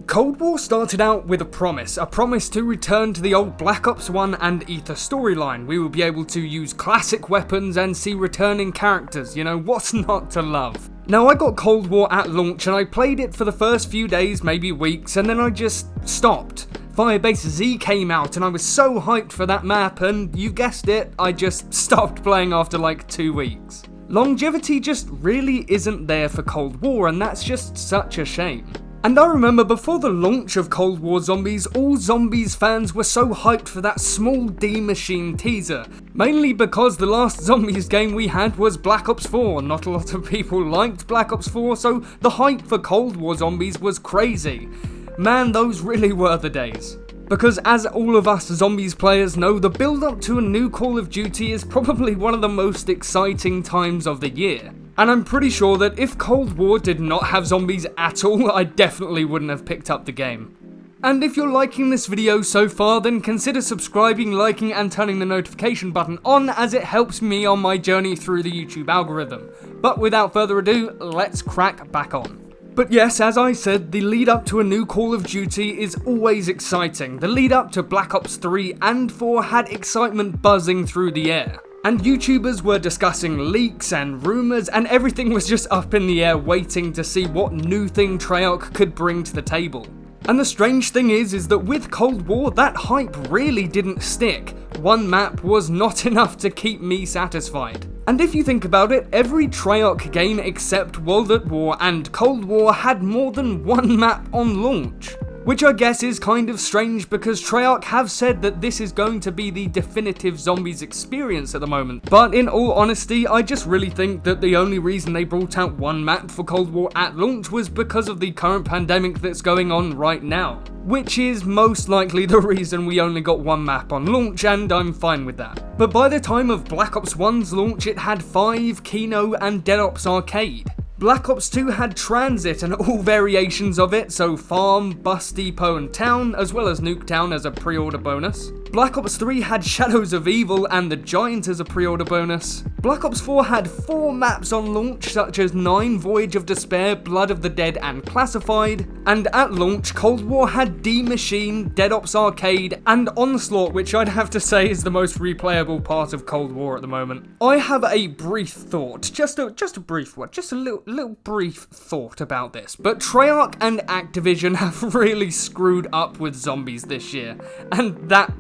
Cold War started out with a promise to return to the old Black Ops 1 and Ether storyline. We will be able to use classic weapons and see returning characters, you know, what's not to love? Now, I got Cold War at launch and I played it for the first few days, maybe weeks, and then I just stopped. Firebase Z came out and I was so hyped for that map, and you guessed it, I just stopped playing after like 2 weeks. Longevity just really isn't there for Cold War, and that's just such a shame. And I remember before the launch of Cold War Zombies, all Zombies fans were so hyped for that Small D Machine teaser. Mainly because the last Zombies game we had was Black Ops 4. Not a lot of people liked Black Ops 4, so the hype for Cold War Zombies was crazy. Man, those really were the days. Because as all of us Zombies players know, the build up to a new Call of Duty is probably one of the most exciting times of the year. And I'm pretty sure that if Cold War did not have zombies at all, I definitely wouldn't have picked up the game. And if you're liking this video so far, then consider subscribing, liking, and turning the notification button on, as it helps me on my journey through the YouTube algorithm. But without further ado, let's crack back on. But yes, as I said, the lead up to a new Call of Duty is always exciting. The lead up to Black Ops 3 and 4 had excitement buzzing through the air. And YouTubers were discussing leaks and rumours, and everything was just up in the air waiting to see what new thing Treyarch could bring to the table. And the strange thing is that with Cold War, that hype really didn't stick. One map was not enough to keep me satisfied. And if you think about it, every Treyarch game except World at War and Cold War had more than one map on launch. Which I guess is kind of strange because Treyarch have said that this is going to be the definitive Zombies experience at the moment. But in all honesty, I just really think that the only reason they brought out one map for Cold War at launch was because of the current pandemic that's going on right now. Which is most likely the reason we only got one map on launch, and I'm fine with that. But by the time of Black Ops 1's launch, it had 5, Kino, and Dead Ops Arcade. Black Ops 2 had Transit and all variations of it, so Farm, Bus Depot and Town, as well as Nuketown as a pre-order bonus. Black Ops 3 had Shadows of Evil and The Giant as a pre-order bonus. Black Ops 4 had 4 maps on launch, such as 9, Voyage of Despair, Blood of the Dead and Classified. And at launch, Cold War had D Machine, Dead Ops Arcade and Onslaught, which I'd have to say is the most replayable part of Cold War at the moment. I have a brief thought, just a brief one, just a little brief thought about this. But Treyarch and Activision have really screwed up with zombies this year, and that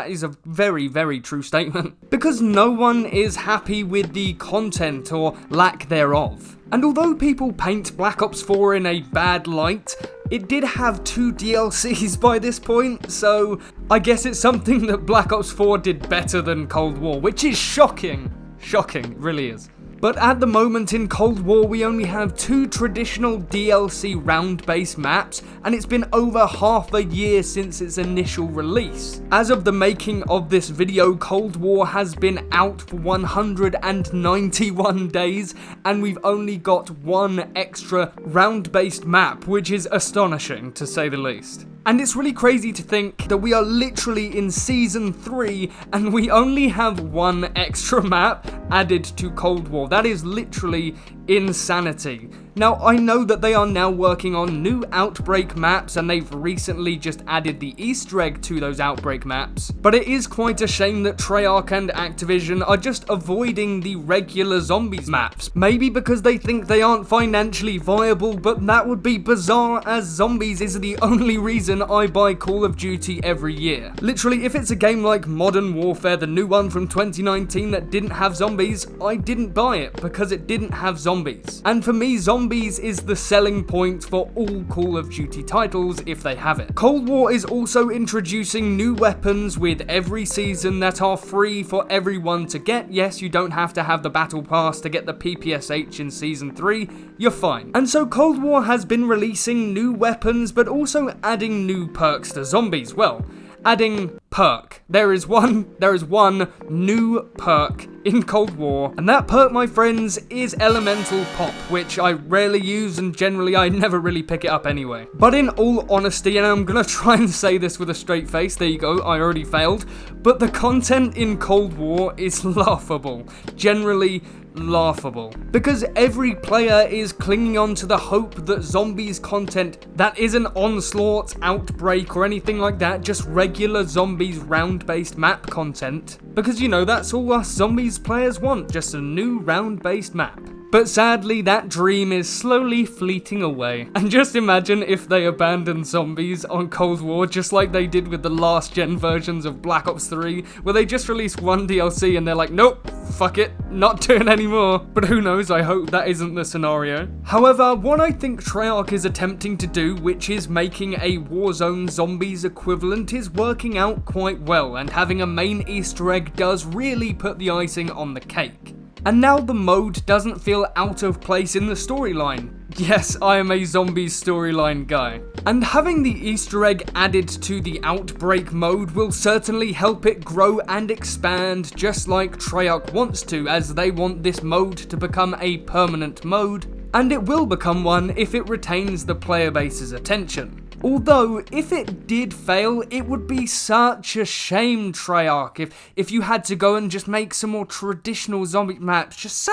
is a very, very true statement. Because no one is happy with the content or lack thereof. And although people paint Black Ops 4 in a bad light, it did have 2 DLCs by this point, so I guess it's something that Black Ops 4 did better than Cold War, which is shocking. Shocking, it really is. But at the moment in Cold War, we only have 2 traditional DLC round-based maps, and it's been over half a year since its initial release. As of the making of this video, Cold War has been out for 191 days, and we've only got 1 extra round-based map, which is astonishing, to say the least. And it's really crazy to think that we are literally in Season 3 and we only have 1 extra map added to Cold War. That is literally insanity. Now, I know that they are now working on new Outbreak maps and they've recently just added the Easter egg to those Outbreak maps, but it is quite a shame that Treyarch and Activision are just avoiding the regular Zombies maps. Maybe because they think they aren't financially viable, but that would be bizarre as Zombies is the only reason I buy Call of Duty every year. Literally, if it's a game like Modern Warfare, the new one from 2019 that didn't have zombies, I didn't buy it because it didn't have zombies. And for me, zombies is the selling point for all Call of Duty titles if they have it. Cold War is also introducing new weapons with every season that are free for everyone to get. Yes, you don't have to have the Battle Pass to get the PPSH in Season 3, you're fine. And so Cold War has been releasing new weapons, but also adding new perks to zombies. Well, adding perk. There is one new perk in Cold War, and that perk, my friends, is Elemental Pop, which I rarely use and generally I never really pick it up anyway. But in all honesty, and I'm gonna try and say this with a straight face, there you go, I already failed, but the content in Cold War is laughable. Generally laughable. Because every player is clinging on to the hope that zombies content that isn't Onslaught, Outbreak, or anything like that, just regular zombies round-based map content. Because, you know, that's all us zombies players want, just a new round-based map. But sadly, that dream is slowly fleeting away. And just imagine if they abandoned zombies on Cold War just like they did with the last gen versions of Black Ops 3, where they just released one DLC and they're like, nope, fuck it, not doing anymore. But who knows, I hope that isn't the scenario. However, what I think Treyarch is attempting to do, which is making a Warzone Zombies equivalent, is working out quite well, and having a main Easter egg does really put the icing on the cake. And now the mode doesn't feel out of place in the storyline. Yes, I am a zombies storyline guy. And having the Easter egg added to the Outbreak mode will certainly help it grow and expand, just like Treyarch wants to, as they want this mode to become a permanent mode, and it will become one if it retains the player base's attention. Although, if it did fail, it would be such a shame, Treyarch, if you had to go and just make some more traditional zombie maps. Just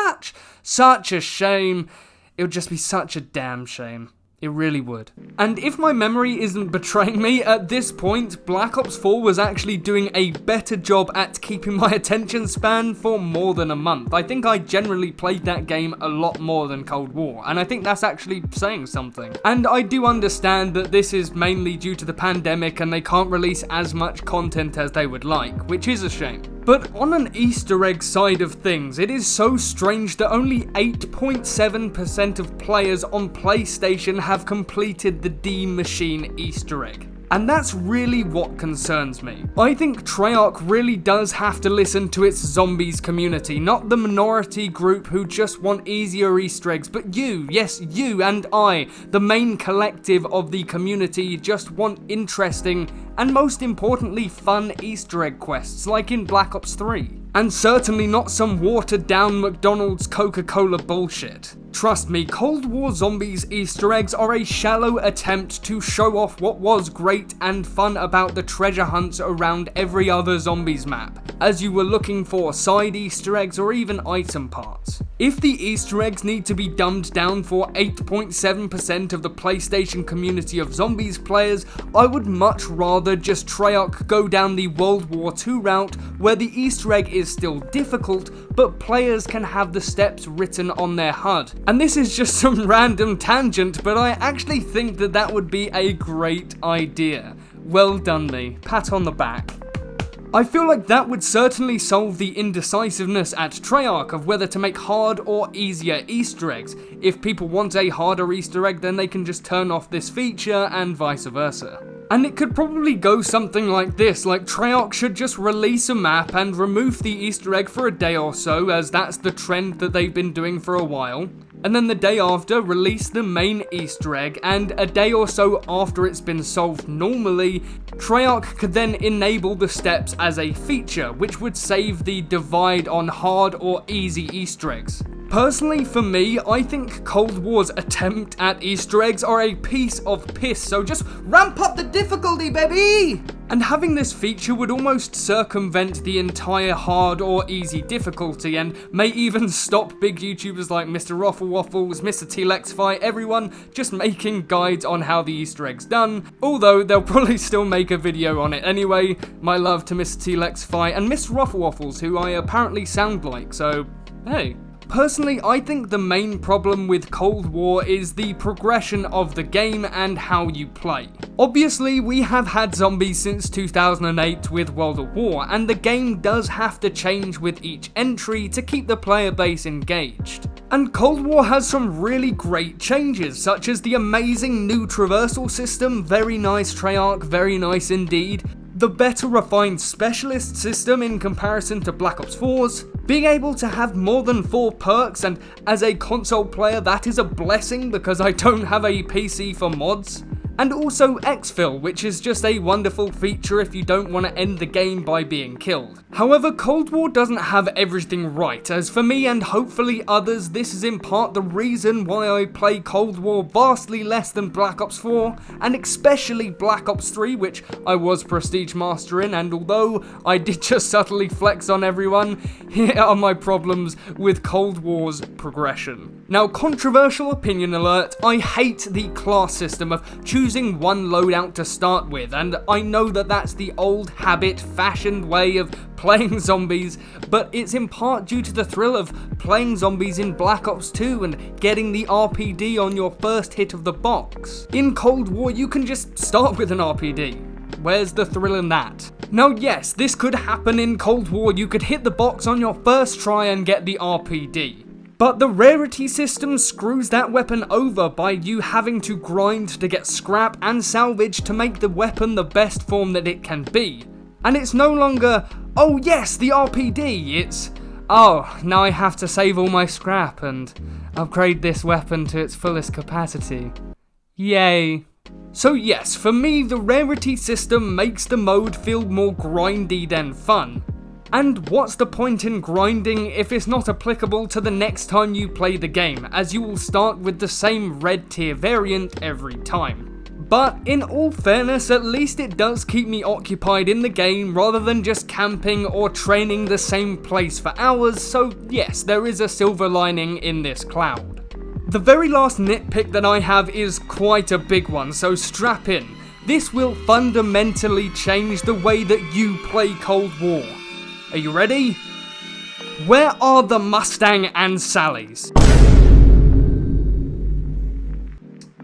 such a shame. It would just be such a damn shame. It really would. And if my memory isn't betraying me, at this point, Black Ops 4 was actually doing a better job at keeping my attention span for more than a month. I think I generally played that game a lot more than Cold War, and I think that's actually saying something. And I do understand that this is mainly due to the pandemic and they can't release as much content as they would like, which is a shame. But on an Easter egg side of things, it is so strange that only 8.7% of players on PlayStation have completed the D Machine Easter egg. And that's really what concerns me. I think Treyarch really does have to listen to its zombies community, not the minority group who just want easier Easter eggs, but you, yes, you and I, the main collective of the community, just want interesting and most importantly fun Easter egg quests like in Black Ops 3. And certainly not some watered down McDonald's Coca-Cola bullshit. Trust me, Cold War Zombies Easter eggs are a shallow attempt to show off what was great and fun about the treasure hunts around every other zombies map, as you were looking for side Easter eggs or even item parts. If the Easter eggs need to be dumbed down for 8.7% of the PlayStation community of zombies players, I would much rather just Treyarch go down the World War II route where the Easter egg is still difficult, but players can have the steps written on their HUD. And this is just some random tangent, but I actually think that that would be a great idea. Well done me, pat on the back. I feel like that would certainly solve the indecisiveness at Treyarch of whether to make hard or easier Easter eggs. If people want a harder Easter egg, then they can just turn off this feature and vice versa. And it could probably go something like this, like Treyarch should just release a map and remove the Easter egg for a day or so, as that's the trend that they've been doing for a while. And then the day after, release the main Easter egg, and a day or so after it's been solved normally, Treyarch could then enable the steps as a feature, which would save the divide on hard or easy Easter eggs. Personally, for me, I think Cold War's attempt at Easter eggs are a piece of piss, so just ramp up the difficulty, baby! And having this feature would almost circumvent the entire hard or easy difficulty, and may even stop big YouTubers like Mr. Ruffle Waffles, Mr. T-Lexify, everyone just making guides on how the Easter egg's done, although they'll probably still make a video on it anyway. My love to Mr. T-Lexify and Mr. Ruffle Waffles, who I apparently sound like, so hey. Personally, I think the main problem with Cold War is the progression of the game and how you play. Obviously, we have had zombies since 2008 with World at War, and the game does have to change with each entry to keep the player base engaged. And Cold War has some really great changes, such as the amazing new traversal system, very nice Treyarch, very nice indeed, the better refined specialist system in comparison to Black Ops 4's, being able to have more than 4 perks, and as a console player that is a blessing because I don't have a PC for mods, And also exfil, which is just a wonderful feature if you don't want to end the game by being killed. However, Cold War doesn't have everything right, as for me and hopefully others, this is in part the reason why I play Cold War vastly less than Black Ops 4, and especially Black Ops 3, which I was Prestige Master in, and although I did just subtly flex on everyone, here are my problems with Cold War's progression. Now, controversial opinion alert, I hate the class system of choosing one loadout to start with, and I know that that's the old habit, fashioned way of playing zombies, but it's in part due to the thrill of playing zombies in Black Ops 2 and getting the RPD on your first hit of the box. In Cold War, you can just start with an RPD. Where's the thrill in that? Now yes, this could happen in Cold War, you could hit the box on your first try and get the RPD. But the rarity system screws that weapon over by you having to grind to get scrap and salvage to make the weapon the best form that it can be. And it's no longer, oh yes, the RPD, it's, oh, now I have to save all my scrap and upgrade this weapon to its fullest capacity. Yay. So yes, for me, the rarity system makes the mode feel more grindy than fun. And what's the point in grinding if it's not applicable to the next time you play the game, as you will start with the same red tier variant every time. But in all fairness, at least it does keep me occupied in the game rather than just camping or training the same place for hours, so yes, there is a silver lining in this cloud. The very last nitpick that I have is quite a big one, so strap in. This will fundamentally change the way that you play Cold War. Are you ready? Where are the Mustang and Sallys?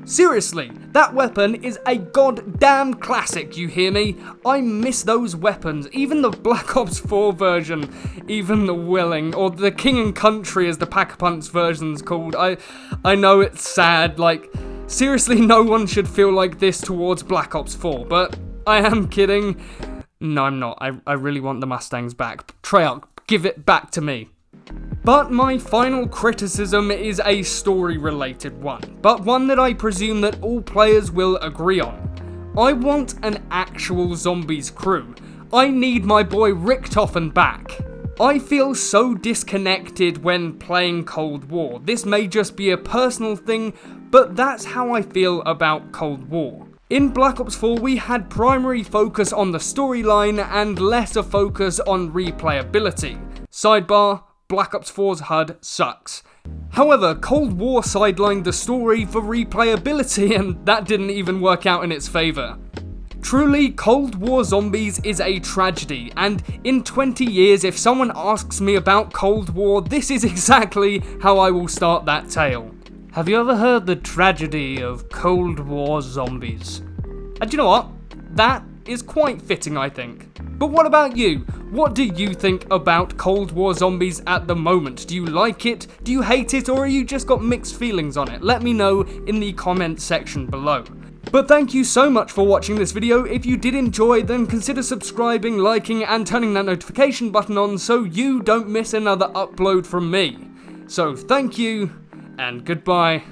Seriously, that weapon is a goddamn classic, you hear me? I miss those weapons, even the Black Ops 4 version, even the Willing, or the King and Country as the Pack-a-Punch version's called. I know it's sad, like, seriously no one should feel like this towards Black Ops 4, but I am kidding. No, I'm not. I really want the Mustangs back. Treyarch, give it back to me. But my final criticism is a story-related one, but one that I presume that all players will agree on. I want an actual zombies crew. I need my boy Richtofen back. I feel so disconnected when playing Cold War. This may just be a personal thing, but that's how I feel about Cold War. In Black Ops 4, we had primary focus on the storyline and lesser focus on replayability. Sidebar, Black Ops 4's HUD sucks. However, Cold War sidelined the story for replayability, and that didn't even work out in its favour. Truly, Cold War Zombies is a tragedy, and in 20 years, if someone asks me about Cold War, this is exactly how I will start that tale. Have you ever heard the tragedy of Cold War Zombies? And you know what? That is quite fitting, I think. But what about you? What do you think about Cold War Zombies at the moment? Do you like it? Do you hate it? Or are you just got mixed feelings on it? Let me know in the comments section below. But thank you so much for watching this video. If you did enjoy, then consider subscribing, liking, and turning that notification button on so you don't miss another upload from me. So thank you, and goodbye.